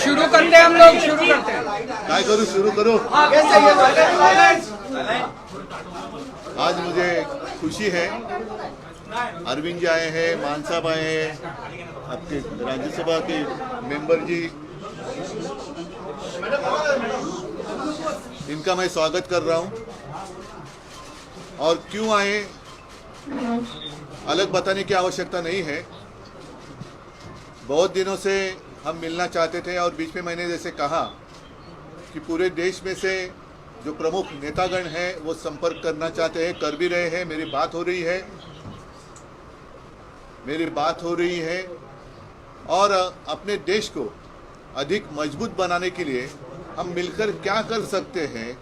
शुरू करते हैं हम लोग, शुरू करते हैं। काय करूँ, शुरू करो। आज मुझे खुशी है, अरविंद जी आए हैं, मान साहब आए हैं, आपके राज्यसभा के मेंबर जी, इनका मैं स्वागत कर रहा हूं। और क्यों आए अलग बताने की आवश्यकता नहीं है। बहुत दिनों से हम मिलना चाहते थे और बीच में मैंने जैसे कहा कि पूरे देश में से जो प्रमुख नेतागण हैं वो संपर्क करना चाहते हैं, कर भी रहे हैं। मेरी बात हो रही है और अपने देश को अधिक मजबूत बनाने के लिए हम मिलकर क्या कर सकते हैं,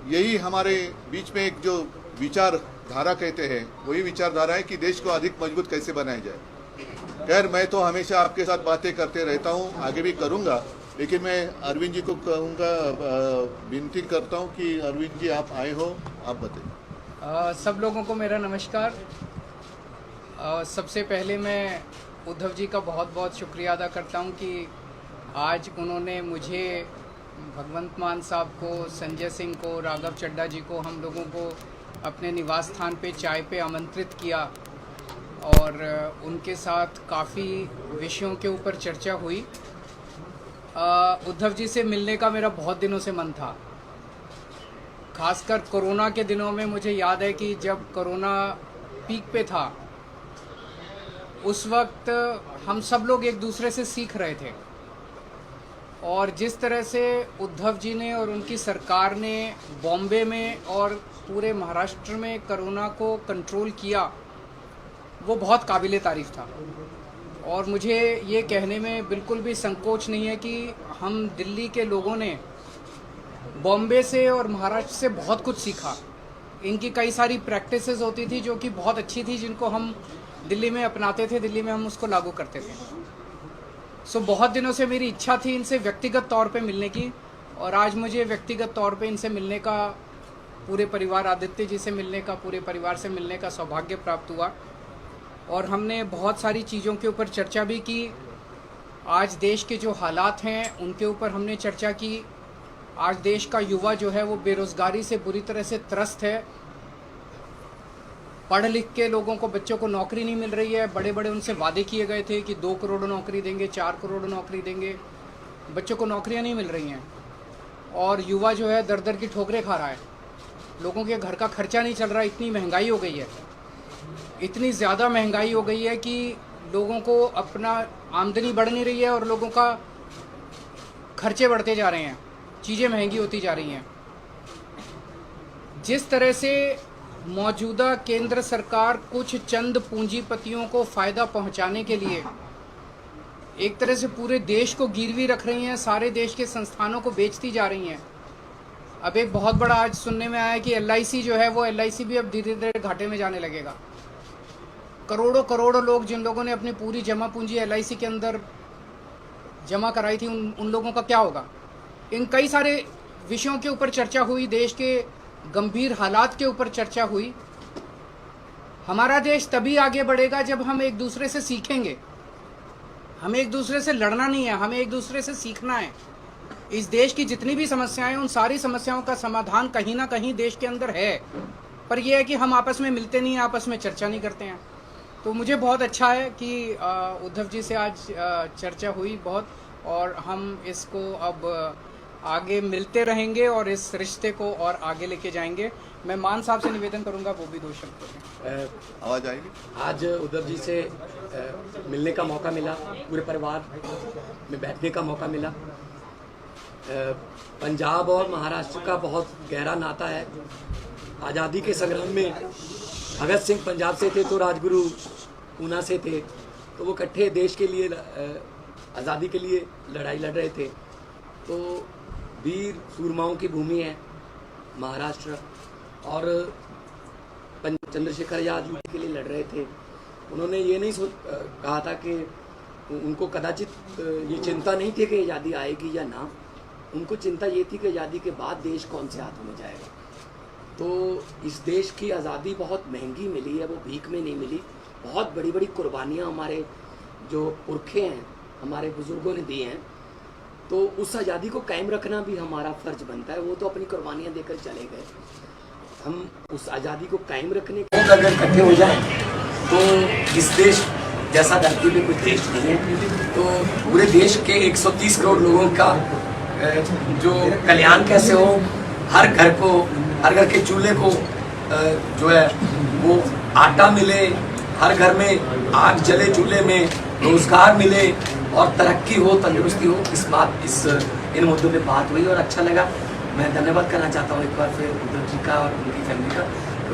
यही हमारे बीच में एक जो विचारधारा कहते हैं वही विचारधारा है कि देश को अधिक मजबूत कैसे बनाया जाए। खैर, मैं तो हमेशा आपके साथ बातें करते रहता हूँ, आगे भी करूँगा, लेकिन मैं अरविंद जी को कहूँगा, विनती करता हूँ कि अरविंद जी आप आए हो, आप बताइए। सब लोगों को मेरा नमस्कार। सबसे पहले मैं उद्धव जी का बहुत बहुत शुक्रिया अदा करता हूँ कि आज उन्होंने मुझे, भगवंत मान साहब को, संजय सिंह को, राघव चड्ढा जी को, हम लोगों को अपने निवास स्थान पे चाय पे आमंत्रित किया और उनके साथ काफ़ी विषयों के ऊपर चर्चा हुई। उद्धव जी से मिलने का मेरा बहुत दिनों से मन था। खासकर कोरोना के दिनों में मुझे याद है कि जब कोरोना पीक पे था उस वक्त हम सब लोग एक दूसरे से सीख रहे थे और जिस तरह से उद्धव जी ने और उनकी सरकार ने बॉम्बे में और पूरे महाराष्ट्र में कोरोना को कंट्रोल किया वो बहुत काबिले तारीफ़ था। और मुझे ये कहने में बिल्कुल भी संकोच नहीं है कि हम दिल्ली के लोगों ने बॉम्बे से और महाराष्ट्र से बहुत कुछ सीखा। इनकी कई सारी प्रैक्टिसेस होती थी जो कि बहुत अच्छी थी, जिनको हम दिल्ली में अपनाते थे, दिल्ली में हम उसको लागू करते थे। सो बहुत दिनों से मेरी इच्छा थी इनसे व्यक्तिगत तौर पे मिलने की और आज मुझे व्यक्तिगत तौर पे इनसे मिलने का, पूरे परिवार, आदित्य जी से मिलने का, पूरे परिवार से मिलने का सौभाग्य प्राप्त हुआ। और हमने बहुत सारी चीज़ों के ऊपर चर्चा भी की। आज देश के जो हालात हैं उनके ऊपर हमने चर्चा की। आज देश का युवा जो है वो बेरोज़गारी से बुरी तरह से त्रस्त है। पढ़ लिख के लोगों को, बच्चों को नौकरी नहीं मिल रही है। बड़े बड़े उनसे वादे किए गए थे कि 2 करोड़ नौकरी देंगे, 4 करोड़ नौकरी देंगे, बच्चों को नौकरियां नहीं मिल रही हैं। और युवा जो है दर दर की ठोकरें खा रहा है। लोगों के घर का खर्चा नहीं चल रहा, इतनी महंगाई हो गई है, इतनी ज़्यादा महंगाई हो गई है कि लोगों को अपना आमदनी बढ़ नहीं रही है और लोगों का खर्चे बढ़ते जा रहे हैं, चीज़ें महंगी होती जा रही हैं। जिस तरह से मौजूदा केंद्र सरकार कुछ चंद पूंजीपतियों को फ़ायदा पहुंचाने के लिए एक तरह से पूरे देश को गिरवी रख रही हैं, सारे देश के संस्थानों को बेचती जा रही हैं। अब एक बहुत बड़ा आज सुनने में आया है कि LIC जो है वो LIC भी अब धीरे धीरे घाटे में जाने लगेगा। करोड़ों करोड़ों लोग, जिन लोगों ने अपनी पूरी जमा पूंजी LIC के अंदर जमा कराई थी, उन लोगों का क्या होगा। इन कई सारे विषयों के ऊपर चर्चा हुई, देश के गंभीर हालात के ऊपर चर्चा हुई। हमारा देश तभी आगे बढ़ेगा जब हम एक दूसरे से सीखेंगे। हमें एक दूसरे से लड़ना नहीं है, हमें एक दूसरे से सीखना है। इस देश की जितनी भी समस्याएं, उन सारी समस्याओं का समाधान कहीं ना कहीं देश के अंदर है, पर यह है कि हम आपस में मिलते नहीं हैं, आपस में चर्चा नहीं करते हैं। तो मुझे बहुत अच्छा है कि उद्धव जी से आज चर्चा हुई बहुत, और हम इसको अब आगे मिलते रहेंगे और इस रिश्ते को और आगे लेके जाएंगे। मैं मान साहब से निवेदन करूंगा वो भी 2 शब्द करें। आवाज़ आएगी। आज उद्धव जी से मिलने का मौका मिला, पूरे परिवार में बैठने का मौका मिला। पंजाब और महाराष्ट्र का बहुत गहरा नाता है। आज़ादी के संग्राम में भगत सिंह पंजाब से थे तो राजगुरु ऊना से थे, तो वो इकट्ठे देश के लिए, आज़ादी के लिए लड़ाई लड़ रहे थे। तो वीर सूरमाओं की भूमि है महाराष्ट्र, और चंद्रशेखर आज़ाद युद्ध के लिए लड़ रहे थे। उन्होंने ये नहीं कहा था कि उनको कदाचित ये चिंता नहीं थी कि आज़ादी आएगी या ना, उनको चिंता ये थी कि आज़ादी के बाद देश कौन से हाथों में जाएगा। तो इस देश की आज़ादी बहुत महंगी मिली है, वो भीख में नहीं मिली। बहुत बड़ी बड़ी कुर्बानियाँ हमारे जो पुरखे हैं हमारे बुजुर्गों ने दिए हैं, तो उस आज़ादी को कायम रखना भी हमारा फ़र्ज बनता है। वो तो अपनी कुर्बानियाँ देकर चले गए, हम उस आज़ादी को कायम रखने को अगर इकट्ठे हो जाए तो इस देश जैसा धरती में कोई देश नहीं है। तो पूरे देश के 130 करोड़ लोगों का जो कल्याण कैसे हो, हर घर के चूल्हे को जो है वो आटा मिले, हर घर में आग जले चूल्हे में, रोजगार मिले और तरक्की हो, तंदुरुस्ती हो, इन मुद्दों पे बात हुई और अच्छा लगा। मैं धन्यवाद करना चाहता हूँ एक बार फिर उद्धव जी का और उनकी फैमिली का,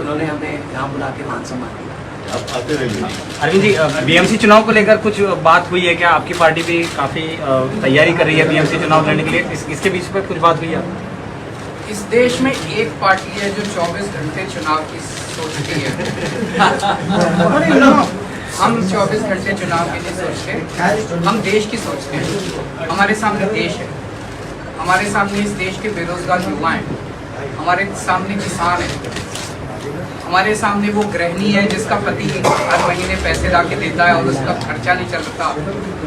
उन्होंने हमें यहाँ बुला के मान सम्मान दिया। आप आते रहिए। अरविंद जी, बीएमसी चुनाव को लेकर कुछ बात हुई है क्या? आपकी पार्टी भी काफ़ी तैयारी कर रही है बीएमसी चुनाव लड़ने के लिए, इसके बीच पर कुछ बात हुई है? इस देश में एक पार्टी है जो 24 घंटे चुनाव की सोचती है। हम 24 घंटे चुनाव के लिए सोचते, हम देश की सोचते हैं। हमारे सामने देश है, हमारे सामने इस देश के बेरोजगार युवा हैं, हमारे सामने किसान है, हमारे सामने वो गृहिणी है जिसका पति हर महीने पैसे ला के देता है और उसका खर्चा नहीं चलता।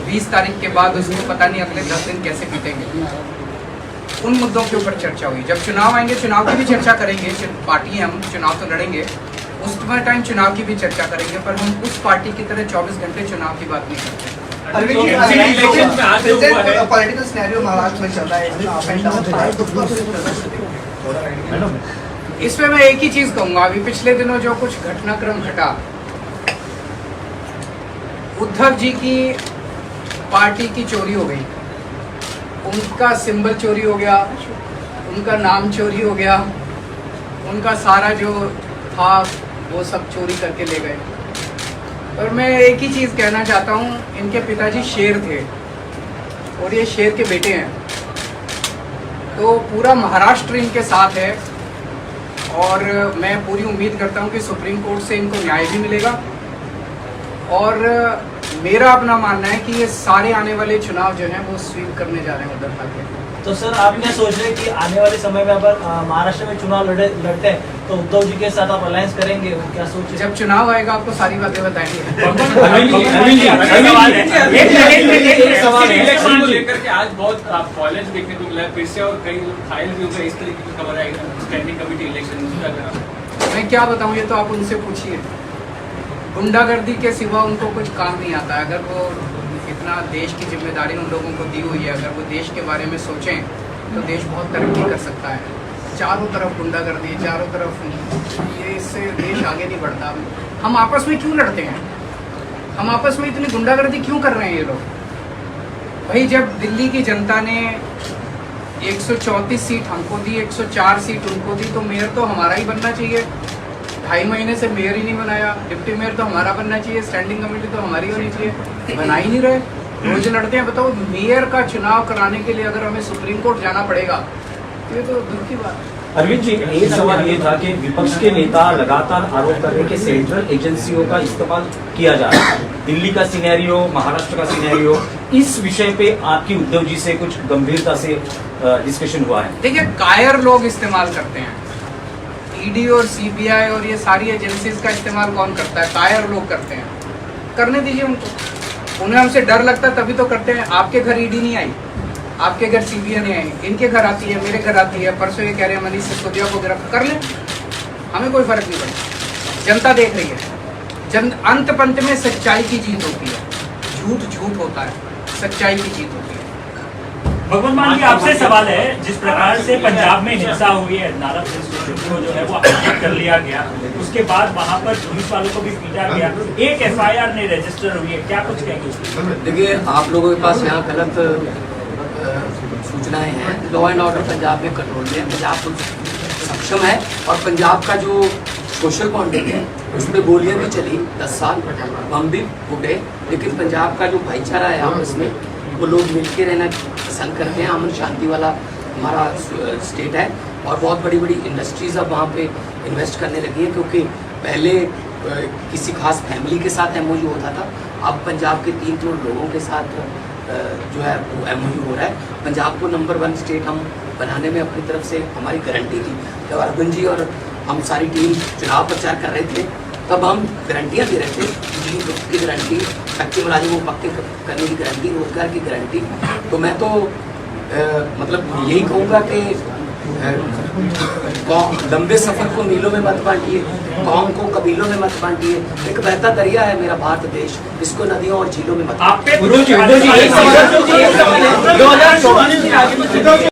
20 तारीख के बाद उसको पता नहीं अगले 10 दिन कैसे बीतेंगे। उन मुद्दों के ऊपर चर्चा हुई। जब चुनाव आएंगे चुनाव की भी चर्चा करेंगे, पार्टी हम चुनाव तो लड़ेंगे, उस टाइम चुनाव की भी चर्चा करेंगे, पर हम उस पार्टी की तरह 24 घंटे चुनाव की बात नहीं करते। पॉलिटिकल सिनेरियो महाराष्ट्र में चल रहा है, इसमें मैं एक ही चीज कहूंगा, अभी पिछले दिनों जो कुछ घटनाक्रम घटा, उद्धव जी की पार्टी की चोरी हो गई, उनका सिंबल चोरी हो गया, उनका नाम चोरी हो गया, उनका सारा जो था वो सब चोरी करके ले गए। और मैं एक ही चीज़ कहना चाहता हूँ, इनके पिताजी शेर थे और ये शेर के बेटे हैं, तो पूरा महाराष्ट्र इनके साथ है और मैं पूरी उम्मीद करता हूँ कि सुप्रीम कोर्ट से इनको न्याय भी मिलेगा। और मेरा अपना मानना है कि ये सारे आने वाले चुनाव जो हैं वो स्वीप करने जा रहे हैं उद्धव ठाकरे। तो सर आप क्या सोच रहे हैं कि आने वाले समय में अगर महाराष्ट्र में चुनाव लड़ते हैं तो उद्धव जी के साथ आप अलायंस करेंगे, वो क्या सोच रहे हैं? जब चुनाव आएगा आपको सारी बातें बताएंगे। इलेक्शन को लेकर के आज बहुत कॉलेज देखने को मिला है फिर से और कई लोग घायल भी हो गए, इस तरीके की खबर आई स्टैंडिंग कमेटी इलेक्शन। मैं क्या बताऊं, ये तो आप उनसे पूछिए। गुंडागर्दी के सिवा उनको कुछ काम नहीं आता। अगर वो इतना देश की जिम्मेदारी उन लोगों को दी हुई है, अगर वो देश के बारे में सोचें तो देश बहुत तरक्की कर सकता है। चारों तरफ गुंडागर्दी, चारों तरफ ये, इससे देश आगे नहीं बढ़ता। हम आपस में क्यों लड़ते हैं? हम आपस में इतनी गुंडागर्दी क्यों कर रहे हैं ये लोग? भाई जब दिल्ली की जनता ने 134 सीट हमको दी, 104 सीट उनको दी, तो मेयर तो हमारा ही बनना चाहिए। 2.5 महीने से मेयर ही नहीं बनाया, डिप्टी मेयर तो हमारा बनना चाहिए, स्टैंडिंग कमेटी तो हमारी होनी चाहिए, बना ही नहीं रहे, रोज लड़ते हैं। बताओ, मेयर का चुनाव कराने के लिए अगर हमें सुप्रीम कोर्ट जाना पड़ेगा तो ये तो दुख की बात है। अरविंद जी, एक सवाल ये था कि विपक्ष के नेता लगातार आरोप कर रहे हैं कि सेंट्रल एजेंसियों का इस्तेमाल किया जा रहा है। दिल्ली का सिनेरियो, महाराष्ट्र का सिनेरियो, इस विषय पे आपकी उद्धव जी से कुछ गंभीरता से डिस्कशन हुआ है? देखिए, कायर लोग इस्तेमाल करते हैं, ईडी और सीबीआई और ये सारी एजेंसीज का इस्तेमाल कौन करता है? कायर लोग करते हैं। करने दीजिए उनको, उन्हें हमसे डर लगता है तभी तो करते हैं। आपके घर ईडी नहीं आई, आपके घर सीबीआई नहीं आई, इनके घर आती है, मेरे घर आती है। परसों ये कह रहे हैं मनीष सिसोदिया को गिरफ्तार कर लें, हमें कोई फर्क नहीं पड़ता। जनता देख रही है, अंत पंत में सच्चाई की जीत होती है, झूठ झूठ होता है, सच्चाई की जीत होती है। भगवंत मान जी, आपसे सवाल है, जिस प्रकार से पंजाब में हिंसा हुई है, नारा को जो है वो अपडेट कर लिया गया, उसके बाद वहाँ पर पुलिस वालों को भी पीटा गया, एक एफआईआर नहीं रजिस्टर हुई है, क्या कुछ कहेंगे? देखिए, आप लोगों के पास यहाँ गलत सूचनाएं हैं। लॉ एंड ऑर्डर पंजाब में कंट्रोल में है, पंजाब पुलिस सक्षम है और पंजाब का जो सोशल कॉन्टेक्ट है उसमें गोलियां भी चली 10 साल, बम भी फूटे, लेकिन पंजाब का जो भाईचारा है आपस में, वो लोग मिलकर रहना पसंद करते हैं। अमन शांति वाला हमारा स्टेट है और बहुत बड़ी बड़ी इंडस्ट्रीज अब वहाँ पे इन्वेस्ट करने लगी हैं, क्योंकि पहले किसी खास फैमिली के साथ एमओयू होता था, अब पंजाब के 3 करोड़ लोगों के साथ जो है वो एमओयू हो रहा है। पंजाब को नंबर 1 स्टेट हम बनाने में अपनी तरफ से हमारी गारंटी थी। जब अरविंद जी और हम सारी टीम चुनाव प्रचार कर रहे थे, तब हम गारंटियाँ दे रहे थे, की गारंटी कच्चे मुलाजिमों को पक्के करने की गारंटी, रोजगार की गारंटी। तो मैं तो मतलब यही कहूँगा कि लंबे सफर को मीलों में मत बांटिए, कौम को कबीलों में मत बांटिए। एक बहता दरिया है मेरा भारत देश, इसको नदियों और झीलों में मत। आप पे गुरु जी, एक सवाल